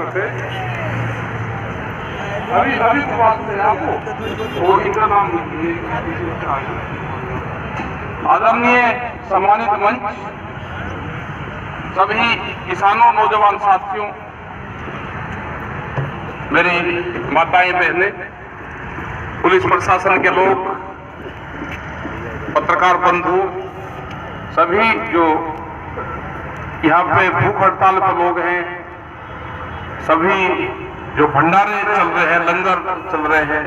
करते। अभी बात है आपको और इनका नाम लिखिए। आदरणीय सम्मानित मंच, सभी किसानों, नौजवान साथियों, मेरी माताएं, बहनें, पुलिस प्रशासन के लोग, पत्रकार बंधु, सभी जो यहाँ पे भूख हड़ताल पर लोग हैं, सभी जो भंडारे चल रहे हैं, लंगर चल रहे हैं,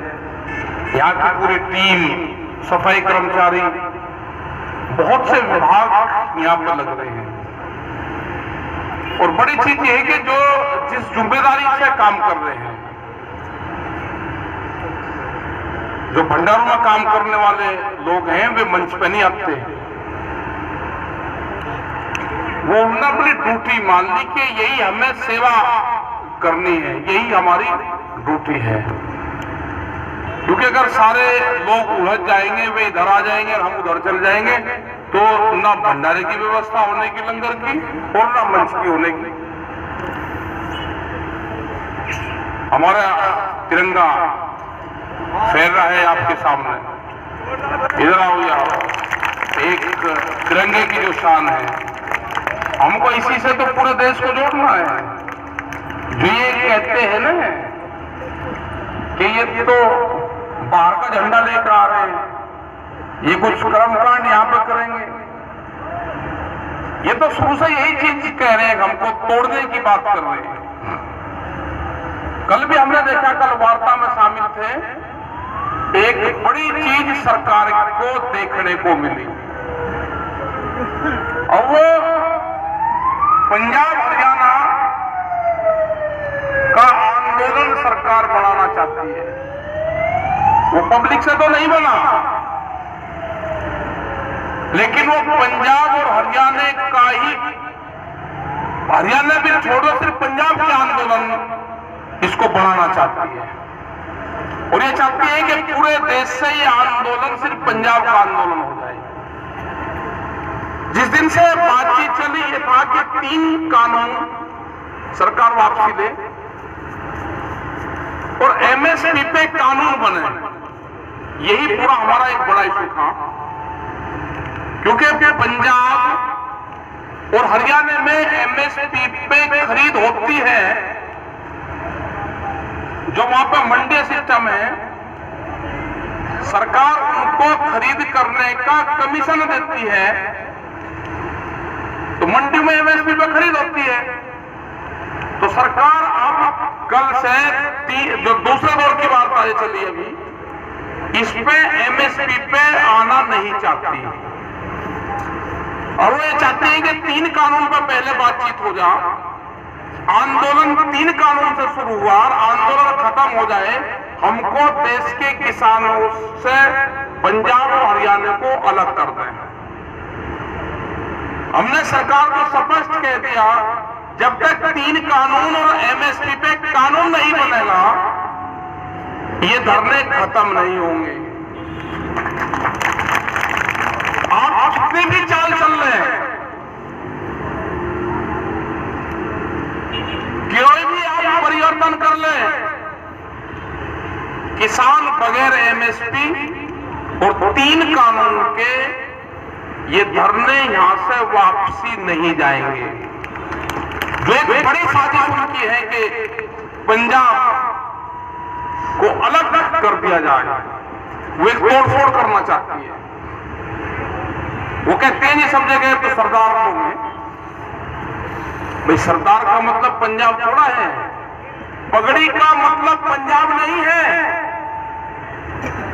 यहाँ की पूरी टीम, सफाई कर्मचारी, बहुत से विभाग यहाँ पर लग रहे हैं। और बड़ी चीज ये है कि जो जिस जिम्मेदारी से काम कर रहे हैं, जो भंडारों में काम करने वाले लोग हैं, वे मंच पे नहीं आते। वो उन्होंने अपनी ड्यूटी मान ली कि यही हमें सेवा करनी है, यही हमारी ड्यूटी है। क्योंकि अगर सारे लोग उलझ जाएंगे, वे इधर आ जाएंगे और हम उधर चल जाएंगे, तो ना भंडारे की व्यवस्था होने की लंगर की और ना मंच की होने की। हमारा तिरंगा फहर रहा है आपके सामने, इधर आओ यार। एक तिरंगे की जो शान है, हमको इसी से तो पूरे देश को जोड़ना है। जो ये कहते हैं ना कि ये तो बाहर का झंडा लेकर आ रहे हैं, ये कुछ कर्मकांड यहाँ पे करेंगे, ये तो शुरू से यही चीज कह रहे हैं, हमको तोड़ने की बात कर रहे हैं। कल भी हमने देखा, कल वार्ता में शामिल थे, एक बड़ी चीज सरकार को देखने को मिली और वो पंजाब हरियाणा का आंदोलन सरकार बढ़ाना चाहती है। वो पब्लिक से तो नहीं बना, लेकिन वो पंजाब और हरियाणा का ही, हरियाणा भी छोड़ो, सिर्फ पंजाब के आंदोलन इसको बढ़ाना चाहती है। और ये चाहती है कि पूरे देश से ये आंदोलन सिर्फ पंजाब का आंदोलन हो जाए। जिस दिन से बातचीत चली, ये था कि 3 कानून सरकार वापसी ले और एमएसपी पे कानून बने। यही पूरा हमारा एक बड़ा इशू था, क्योंकि पंजाब और हरियाणा में एमएसपी पे खरीद होती है, जो वहां पे मंडी सिस्टम है, सरकार उनको खरीद करने का कमीशन देती है, तो मंडी में एमएसपी पे खरीद होती है। तो सरकार अब कल से जो दूसरे दौर की वार्ता चली अभी, इस पे एमएसपी पे आना नहीं चाहती, और वो ये चाहते हैं कि 3 कानून पर पहले बातचीत हो जाए। आंदोलन 3 कानून से शुरू हुआ और आंदोलन खत्म हो जाए, हमको देश के किसानों से पंजाब और हरियाणा को अलग कर दें। हमने सरकार को स्पष्ट कह दिया, जब तक 3 कानून और एमएसपी पे कानून नहीं बनेगा, ये धरने खत्म नहीं होंगे। आप जितनी भी चाल चल रहे हैं, कोई भी आप परिवर्तन कर ले, किसान बगैर एमएसपी और 3 कानून के ये धरने यहां से वापसी नहीं जाएंगे। जो एक बड़ी साजिश उनकी है कि पंजाब को अलग कर दिया जाए, वो एक तोड़फोड़ करना चाहती है। वो कहते हैं जी सब जगह तो सरदार लोग हैं। भाई सरदार का मतलब पंजाब थोड़ा है, पगड़ी का मतलब पंजाब नहीं है।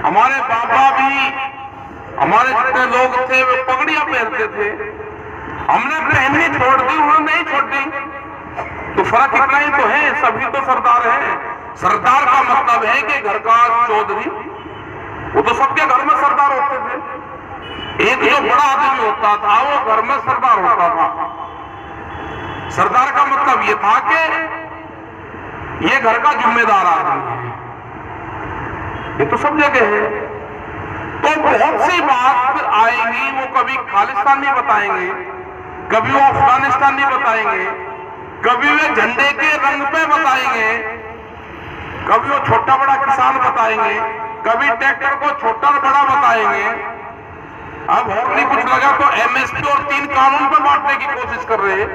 हमारे बाबा भी, हमारे जितने लोग थे वे पगड़ियां पहनते थे, हमने पहननी छोड़ दी, उन्होंने नहीं छोड़ दी, तो फर्क इतना ही तो है, सभी तो सरदार हैं। सरदार का मतलब है कि घर का चौधरी, वो तो सबके घर में सरदार होते थे। एक जो बड़ा आदमी होता था वो घर में सरदार होता था। सरदार का मतलब ये था कि ये घर का जिम्मेदार आदमी है। ये तो सब जगह है। तो बहुत सी बात आएंगी, वो कभी खालिस्तान नहीं बताएंगे, कभी वो अफगानिस्तान नहीं बताएंगे, कभी वे झंडे के रंग पे बताएंगे, कभी वो छोटा बड़ा किसान बताएंगे, कभी ट्रैक्टर को छोटा और बड़ा बताएंगे। अब और नहीं कुछ लगा तो एमएसपी और 3 कानून पे बांटने की कोशिश कर रहे हैं।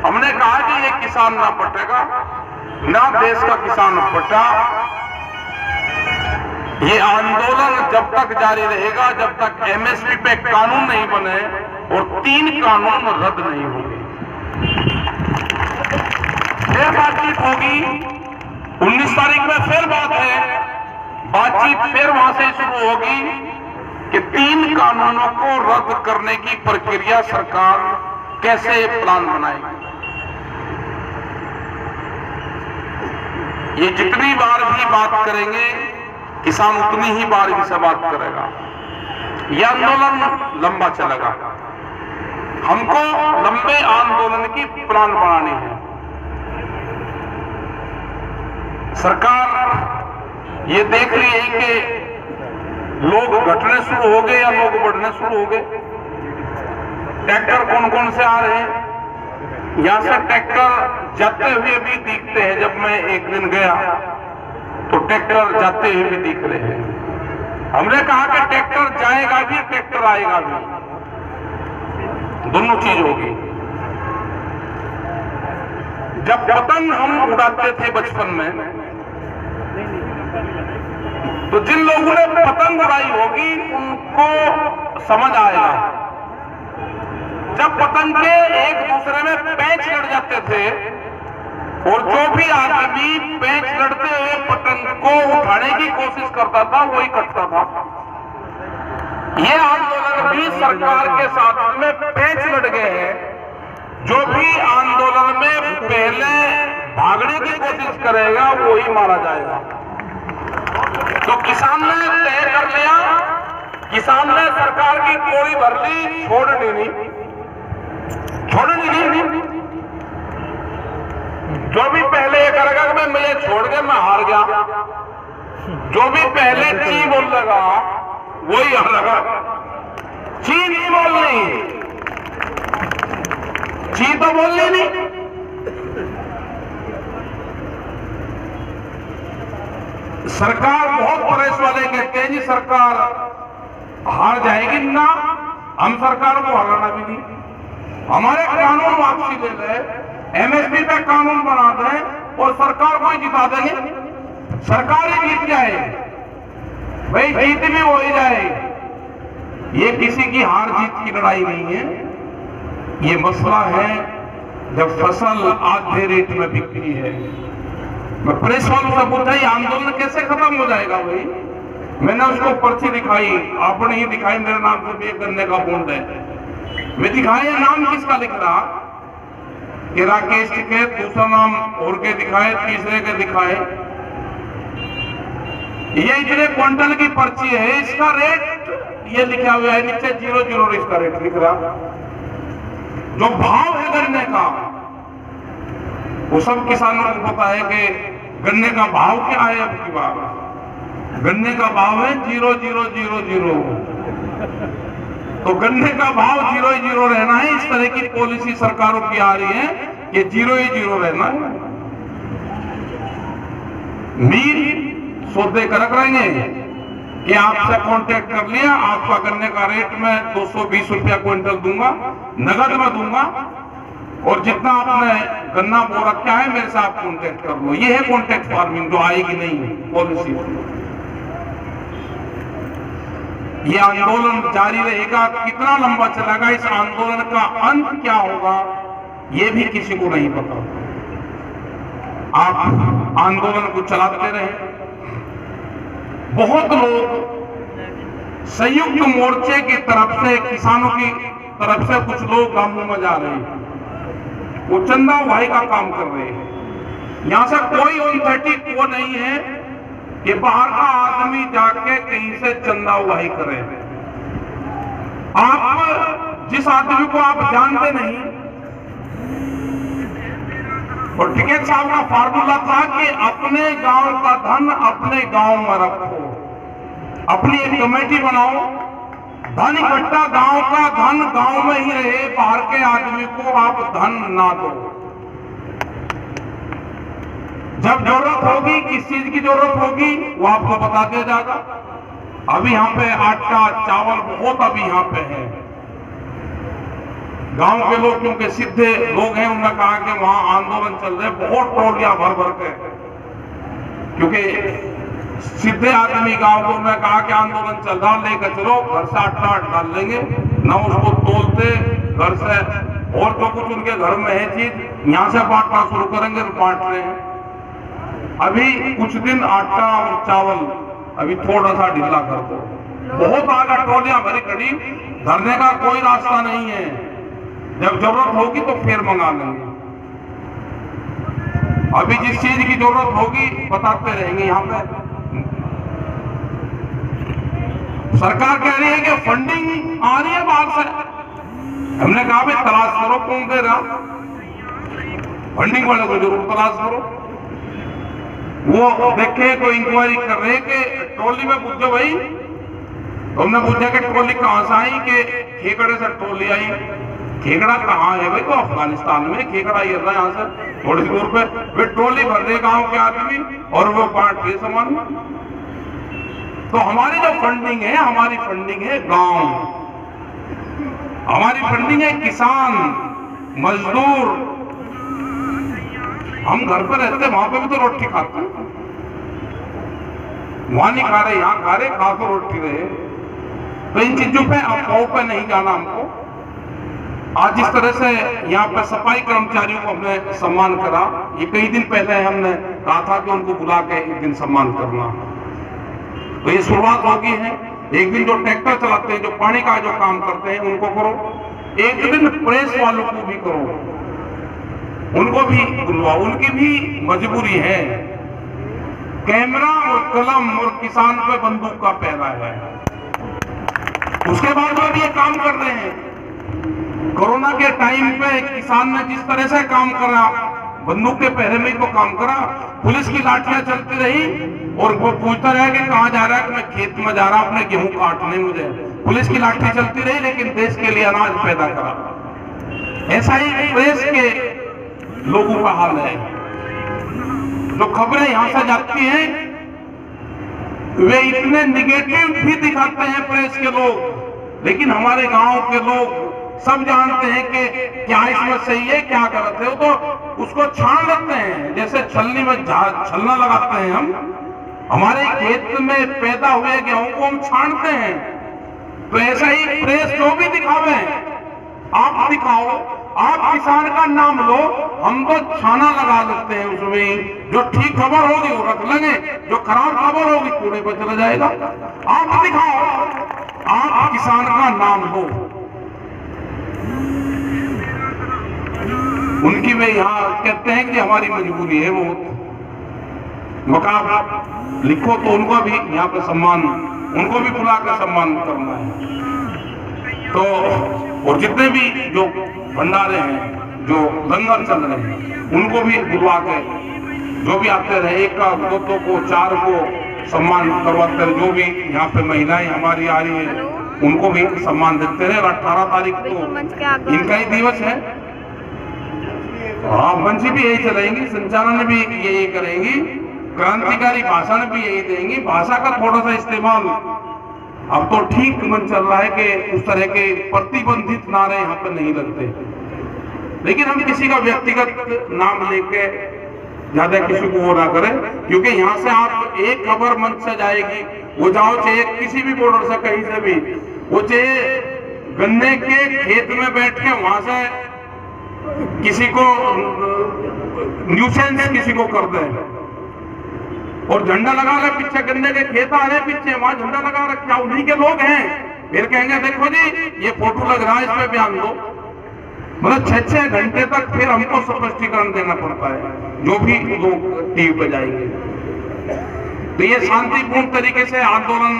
हमने कहा कि ये किसान ना पटेगा, ना देश का किसान पटा। ये आंदोलन जब तक जारी रहेगा जब तक एमएसपी पे कानून नहीं बने और 3 कानून रद्द नहीं होंगे। फिर बातचीत होगी, 19 तारीख में फिर बात है, बातचीत फिर वहां से शुरू होगी कि 3 कानूनों को रद्द करने की प्रक्रिया सरकार कैसे प्लान बनाएगी। ये जितनी बार भी बात करेंगे किसान उतनी ही बार इनसे बात करेगा। यह आंदोलन लंबा चलेगा, हमको लंबे आंदोलन की प्लान बनानी है। सरकार ये देख रही है कि लोग घटने शुरू हो गए या लोग बढ़ने शुरू हो गए। ट्रैक्टर कौन कौन से आ रहे हैं, यहां से ट्रैक्टर जाते हुए भी दिखते हैं। जब मैं एक दिन गया तो ट्रैक्टर जाते हुए भी दिख रहे हैं। हमने कहा कि ट्रैक्टर जाएगा भी ट्रैक्टर आएगा भी, दोनों चीज होगी। जब पतंग हम उड़ाते थे बचपन में तो जिन लोगों ने पतंग उड़ाई होगी उनको समझ आएगा। जब पतंग के एक दूसरे में पैंच लड़ जाते थे और जो भी आदमी पैंच लड़ते हुए पतंग को उठाने की कोशिश करता था वही कटता था। ये आंदोलन भी सरकार के साथ में पैंच लड़ गए हैं। जो भी आंदोलन में पहले भागने की कोशिश करेगा वो ही मारा जाएगा। तो किसान ने तय कर लिया, किसान ने सरकार की गोली भर ली, छोड़नी नहीं। जो भी पहले ये करेगा कि मैं मुझे छोड़ के मैं हार गया, जो भी पहले ची बोल लगा वही हारेगा। ची नहीं बोलनी, ची तो बोलनी नहीं। सरकार बहुत प्रेस वाले कहते हैं जी सरकार हार जाएगी ना, हम सरकार को हराना भी नहीं। हमारे कानून वापसी ले ले, एमएसपी पे कानून बना दें और सरकार को ही जिता देंगे। सरकार ही जीत जाए, भाई जीत भी हो ही जाए। ये किसी की हार जीत की लड़ाई नहीं है। ये मसला है जब फसल आधे रेट में बिकती है। मैं प्रेस वालों से पूछा ये आंदोलन कैसे खत्म हो जाएगा भाई। मैंने उसको पर्ची दिखाई, आपने ही दिखाई, मेरे नाम से भी एक गन्ने का बूंद है। मैं दिखाया नाम किसका लिख रहा कि राकेश के, दूसरा नाम और के दिखाए, तीसरे के दिखाए। ये इतने क्विंटल की पर्ची है, इसका रेट ये लिखा हुआ है नीचे 00 इसका रेट लिख रहा। जो भाव है गन्ने का वो सब किसानों को पता है कि गन्ने का भाव क्या है। अब की बात गन्ने का भाव है 0000। तो गन्ने का भाव 0 रहना है। इस तरह की पॉलिसी सरकारों की आ रही है कि 0 रहना है। मील सौदे कर रहेंगे कि आपसे कांटेक्ट कर लिया, आपका गन्ने का रेट मैं 220 रुपया क्विंटल दूंगा, नगद में दूंगा, और जितना आपने गन्ना बो रखा है मेरे से आप कांटेक्ट कर लो। ये है कांटेक्ट फार्मिंग जो आएगी नहीं पॉलिसी। ये आंदोलन जारी रहेगा, कितना लंबा चलेगा, इस आंदोलन का अंत क्या होगा ये भी किसी को नहीं पता। आप आंदोलन को चलाते रहे। बहुत लोग संयुक्त मोर्चे की तरफ से, किसानों की तरफ से कुछ लोग कामों में जा रहे हैं, वो चंदा उगाही का काम कर रहे हैं। यहां से कोई ऑथेंटिक वो नहीं है कि बाहर का आदमी जाके कहीं से चंदा उगाही करे। आप जिस आदमी को आप जानते नहीं, और टिकैत साहब का फार्मूला था कि अपने गांव का धन अपने गांव में रखो। अपनी एक कमेटी बनाओ, धन इकट्ठा, गांव का धन गांव में ही रहे, बाहर के आदमी को आप धन ना दो। जब जरूरत होगी, किस चीज की जरूरत होगी वो आपको बता दिया जाएगा। अभी यहाँ पे आटा चावल बहुत अभी यहाँ पे है। गांव के लोग क्योंकि सीधे लोग हैं, उन्होंने कहा कि वहां आंदोलन चल रहे, बहुत टोलियां भर भर के, क्योंकि सीधे आदमी गांव को उन्होंने कहा कि आंदोलन चल रहा, लेकर चलो, घर से आटा डाल लेंगे, ना उसको तोलते घर से, और जो कुछ उनके घर में है चीज यहां से बांटना शुरू करेंगे, बांट रहे हैं। अभी कुछ दिन आटा और चावल अभी थोड़ा सा ढीला कर दो, बहुत आगे टोलियां भरी खड़ी, धरने का कोई रास्ता नहीं है। जब जरूरत होगी तो फिर मंगा लेंगे। अभी जिस चीज की जरूरत होगी बताते रहेंगे। यहाँ पे सरकार कह रही है कि फंडिंग आ रही है बाहर से। हमने कहा भाई तलाश करो, कौन दे रहा, फंडिंग वाले को जरूर तलाश करो। वो देखे, कोई इंक्वायरी कर रहे कि ट्रॉली में पूछो भाई, तो हमने पूछा कि ट्रॉली कहां से आई, कि खेकड़े से ट्रॉली आई। खेकड़ा कहाँ है भाई? तो अफगानिस्तान में खेकड़ा ये रहा, यहाँ से थोड़ी सी दूर पे। वे ट्रॉली भर रहे गांव के आदमी और वो बांट रहे सामान। तो हमारी जो फंडिंग है, हमारी फंडिंग है गांव, हमारी फंडिंग है किसान मजदूर। हम घर पर रहते, वहां पे भी तो रोटी खाते हैं, वहां नहीं खा रहे, यहाँ खा रहे, खा तो रोटी रहे। तो इन चीजों पे अफवाहों पे नहीं जाना हमको। आज जिस तरह से यहाँ पे सफाई कर्मचारियों को हमने सम्मान करा, ये कई दिन पहले हमने कहा था कि उनको बुला के एक दिन सम्मान करना, तो ये शुरुआत होगी है। एक दिन जो ट्रैक्टर चलाते हैं, जो पानी का जो काम करते हैं, उनको करो। एक दिन प्रेस वालों को भी करो, उनको भी बुलवाओ, उनकी भी मजबूरी है। कैमरा और कलम और किसान पे बंदूक का पहरा है, उसके बाद वो भी ये काम कर रहे हैं। कोरोना के टाइम पे किसान ने जिस तरह से काम करा, बंदूक के पहरे में ही तो काम करा। पुलिस की लाठियां चलती रही और वो पूछता रहा कि कहां जा रहा है, मैं खेत में जा रहा हूं अपने गेहूं काटने। मुझे पुलिस की लाठी चलती रही, लेकिन देश के लिए अनाज पैदा करा। ऐसा ही प्रेस के लोगों का हाल है। जो खबरें यहां से जाती हैं, वे इतने निगेटिव भी दिखाते हैं प्रेस के लोग, लेकिन हमारे गांव के लोग सब जानते हैं कि क्या इसमें सही है, क्या गलत है। वो तो उसको छान लेते हैं, जैसे छलनी में छलना लगाते हैं हम। हमारे खेत में पैदा हुए गेहूं को हम छानते हैं। तो ऐसा ही प्रेस जो भी दिखावे, आप दिखाओ, आप किसान का नाम लो, हम तो छाना लगा देते हैं उसमें। जो ठीक खबर होगी वो रख लेंगे, जो खराब खबर होगी कूड़े पर चला जाएगा। आप दिखाओ, आप किसान का नाम लो। उनकी वे यहाँ कहते हैं कि हमारी मजबूरी है, वो मकाम लिखो तो उनको भी यहाँ पे सम्मान, उनको भी बुला कर सम्मान करना है। तो और जितने भी जो भंडारे हैं, जो लंगर चल रहे हैं, उनको भी बुलवा के जो भी आते रहे, एक का दो को चार को सम्मान करवाते रहे। जो भी यहाँ पे महिलाएं हमारी आ रही है, उनको भी सम्मान देते रहे। 18 तारीख को इनका ही दिवस है। हाँ, मंच भी यही चलाएंगी, संचालन भी यही करेंगी, क्रांतिकारी भाषण भी यही देंगी। भाषा का थोड़ा सा इस्तेमाल अब तो ठीक मन चल रहा है कि उस तरह के प्रतिबंधित नारे यहाँ पर नहीं लगते, लेकिन हम किसी का व्यक्तिगत नाम लेके ज्यादा किसी को वो ना करें, क्योंकि यहाँ से आप एक खबर मंच से जाएगी, वो जाओ चाहे किसी भी बॉर्डर से कहीं से भी, वो चाहे गन्ने के खेत में बैठ के वहां से किसी को न्यूसेंस किसी को कर दे और झंडा लगा ले, पीछे गन्ने के खेत आ रहे, पीछे वहां झंडा लगा रखा, उन्हीं के लोग हैं। फिर कहेंगे देखो जी ये फोटो लग रहा है, इस पे बयान दो। मतलब 6-6 घंटे तक फिर हमको स्पष्टीकरण देना पड़ता है, जो भी लोग टीवी पे जाएंगे। तो ये शांतिपूर्ण तरीके से आंदोलन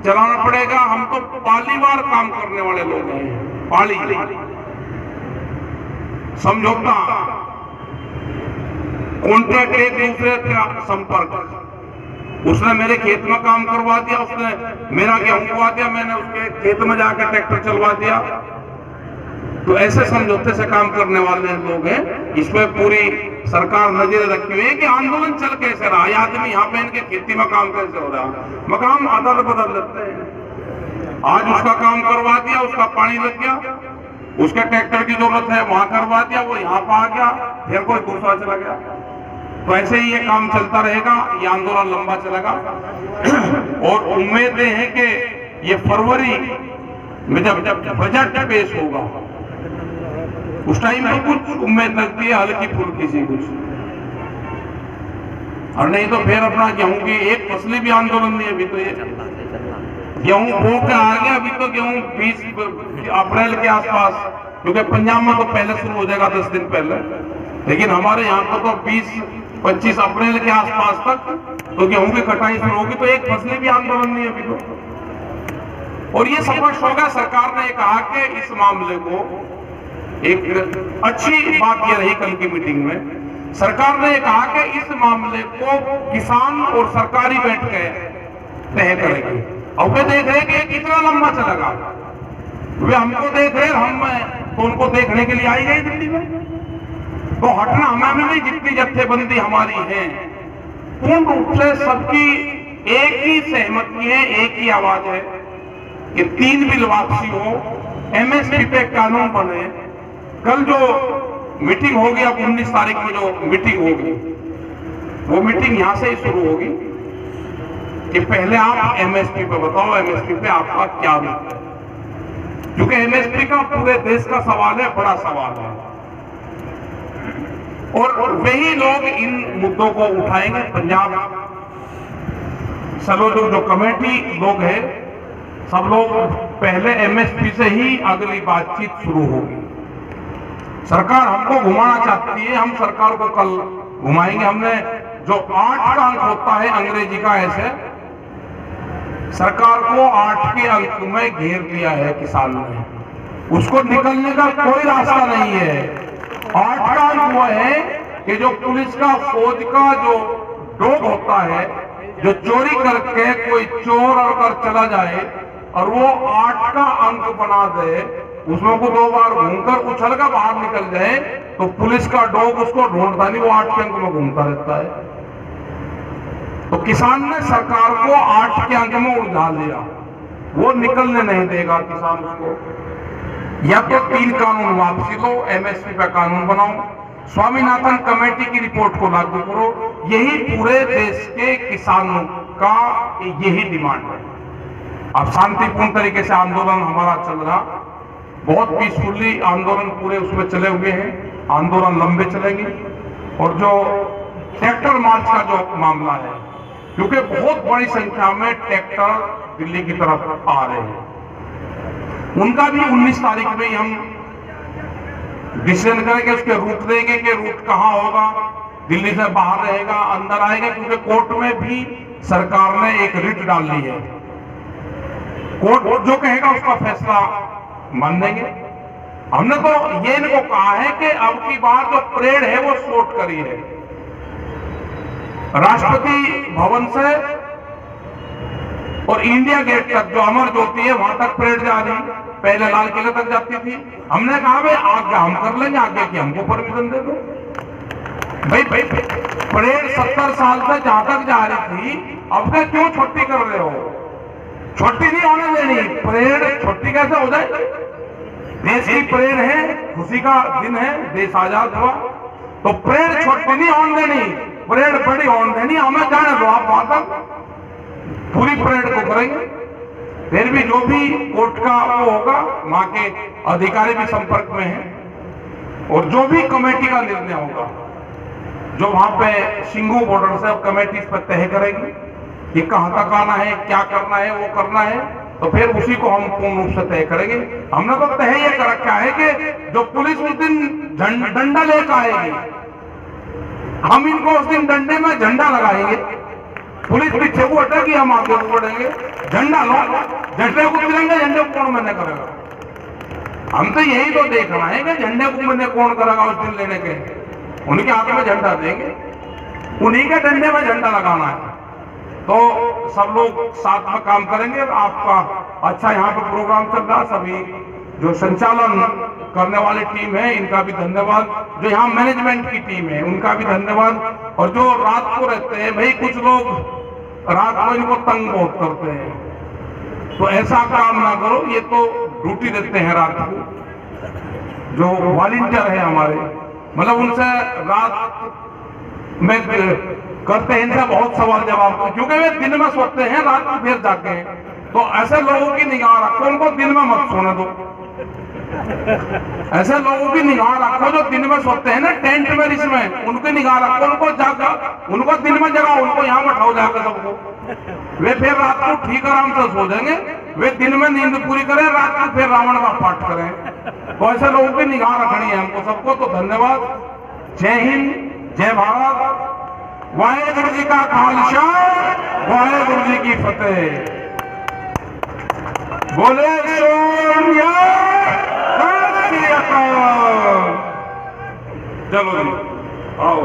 चलाना पड़ेगा। हम तो पालीवार काम करने वाले लोग हैं, पाली समझौता, कॉन्ट्रैक्ट, एक दूसरे का संपर्क। उसने मेरे खेत में काम करवा दिया, उसने मेरा गेहूं करवा दिया, मैंने उसके खेत में जाकर ट्रैक्टर चलवा दिया। तो ऐसे समझौते से काम करने वाले लोग हैं। इसमें पूरी सरकार नजर रखी हुई है कि आंदोलन चल कैसे रहा है, आदमी यहाँ पे इनके खेती में काम कैसे हो रहा है, मकाम अदल बदल लेते हैं। आज उसका काम करवा दिया, उसका पानी लग गया, उसके ट्रैक्टर की जरूरत है वहां करवा दिया, वो यहाँ पर आ गया, फिर कोई दूसरा चला गया। तो ऐसे ही ये काम चलता रहेगा, ये आंदोलन लंबा चलेगा। और उम्मीदें हैं कि ये फरवरी में जब बजट पेश होगा उस टाइम में कुछ उम्मीद लगती है, हल्की फुल्की सी कुछ, और नहीं तो फिर अपना गेहूं की एक फसली भी आंदोलन नहीं। अभी तो ये गेहूं बो के आ गया, अभी तो गेहूं 20 अप्रैल के आसपास, क्योंकि पंजाब में तो पहले शुरू हो जाएगा 10 दिन पहले, लेकिन हमारे यहाँ पर तो 20-25 अप्रैल के आसपास तक तो गेहूं की कटाई शुरू होगी। तो एक फसली भी आंदोलन नहीं अभी तो। और ये स्पष्ट होगा, सरकार ने कहा कि इस मामले को, एक अच्छी बात यह रही कल की मीटिंग में, सरकार ने कहा कि इस मामले को किसान और सरकारी बैठकें तय करेंगे। और वे देख रहे कि कितना लंबा चलेगा, वे हमको देख रहे, हम तो उनको देखने के लिए आई गई दिल्ली में। तो हटना हमें नहीं, जितनी जत्थेबंदी हमारी है पूर्ण रूप से सबकी एक ही सहमति है, एक ही आवाज है कि 3 बिल वापसी हो, एमएसपी पे कानून बने। कल जो मीटिंग होगी, अब 19 तारीख में जो मीटिंग होगी, वो मीटिंग यहां से ही शुरू होगी कि पहले आप एमएसपी पे बताओ, एमएसपी पे आपका क्या रुख है, क्योंकि एमएसपी का पूरे देश का सवाल है, बड़ा सवाल है। और वही लोग इन मुद्दों को उठाएंगे। पंजाब सलोजो जो कमेटी लोग हैं, सब लोग पहले एमएसपी से ही अगली बातचीत शुरू होगी। सरकार हमको घुमाना चाहती है, हम सरकार को कल घुमाएंगे। हमने जो 8 का अंक होता है अंग्रेजी का, ऐसे सरकार को 8 के अंक में घेर दिया है किसान ने, उसको निकलने का कोई रास्ता नहीं है। 8 का अंक वो है कि जो पुलिस का, फौज का जो डॉग होता है, जो चोरी करके कोई चोर अगर चला जाए और वो 8 का अंक बना दे, उसमें को 2 बार घूमकर उछल कर बाहर निकल जाए, तो पुलिस का डॉग उसको ढूंढता नहीं, वो 8 के अंक में घूमता रहता है। तो किसान ने सरकार को 8 के अंक में उलझा लिया, वो निकलने नहीं देगा किसान उसको। या तो 3 कानून वापसी लो, एमएसपी पे कानून बनाओ, स्वामीनाथन कमेटी की रिपोर्ट को लागू करो। यही पूरे देश के किसानों का यही डिमांड है। अब शांतिपूर्ण तरीके से आंदोलन हमारा चल रहा, बहुत पीसफुली आंदोलन पूरे उसमें चले हुए हैं, आंदोलन लंबे चलेंगे। और जो ट्रैक्टर मार्च का जो मामला है, क्योंकि बहुत बड़ी संख्या में ट्रैक्टर दिल्ली की तरफ आ रहे हैं, उनका भी 19 तारीख में हम डिसीजन करेंगे, उसके रूट देंगे कि रूट कहां होगा, दिल्ली से बाहर रहेगा, अंदर आएगा, क्योंकि कोर्ट में भी सरकार ने एक रिट डाल ली है। कोर्ट जो कहेगा उसका फैसला मान देंगे। हमने तो ये इनको कहा है कि अब की बार जो परेड है वो शॉर्ट करी है, राष्ट्रपति भवन से और इंडिया गेट तक जो अमर ज्योति है वहां तक परेड जा रही, पहले लाल किले तक जाती थी। हमने कहा भाई आगे हम कर लेंगे, आगे की हमको परमिशन दे दो। भाई परेड 70 साल से जहां तक जा रही थी, अब तक क्यों छुट्टी कर रहे हो? छुट्टी नहीं होने देनी, परेड छुट्टी कैसे हो जाए? देश की परेड है, खुशी का दिन है, देश आजाद हुआ, तो परेड छुट्टी नहीं होने देनी, परेड बड़ी होने देनी। हमें जाने दो, आप वहां तक पूरी परेड को करेंगे। फिर भी जो भी कोर्ट का वो होगा, वहां के अधिकारी भी संपर्क में हैं, और जो भी कमेटी का निर्णय होगा, जो वहां पे सिंघू बॉर्डर से कमेटी इस पर तय करेगी कि कहां तक आना है, क्या करना है, वो करना है, तो फिर उसी को हम पूर्ण रूप से तय करेंगे। हमने तो तय ये कर रखा है कि जो पुलिस उस दिन डंडा लेकर आएगी, हम इनको उस दिन डंडे में झंडा लगाएंगे, पुलिस पीछे को हटेगी, हम आगे को बढ़ेंगे, झंडा लो, झंडे को गिरेंगे, झंडे को कौन मैंने करेगा? हम तो यही तो देखना है कि झंडे को मैंने कौन करेगा उस दिन लेने के। उनके हाथ में झंडा देंगे, उन्हीं के डंडे में झंडा लगाना है। तो सब लोग साथ में काम करेंगे। आपका अच्छा यहाँ पे प्रोग्राम चल रहा, सभी जो संचालन करने वाली टीम है इनका भी धन्यवाद, जो यहाँ मैनेजमेंट की टीम है उनका भी धन्यवाद, और जो रात को रहते हैं भाई, कुछ लोग रात को इनको तंग बहुत करते हैं, तो ऐसा काम ना करो। ये तो ड्यूटी देते हैं रात को, जो वॉलंटियर है हमारे, मतलब उनसे रात में करते हैं, इनका बहुत सवाल जवाब, क्योंकि वे दिन में सोते हैं, रात को फिर जागते हैं। तो ऐसे लोगों की निगाह रखो, उनको दिन में मत सोने दो। ऐसे लोगों की निगाह रखो जो दिन में सोते हैं ना टेंट में, इसमें उनकी निगाह रखो, उनको जागा, उनको दिन में जगाओ, उनको यहाँ बैठाओ जाकर सबको। वे फिर रात को ठीक आराम से सो जाएंगे। वे दिन में नींद पूरी करें, रात को फिर रावण का पाठ करें। तो ऐसे लोगों की निगाह रखनी है हमको सबको। तो धन्यवाद। जय हिंद, जय भारत, वाहेगुरु जी का खालसा, वाहेगुरु जी की फतेह। बोले सोनिया, चलो जी आओ।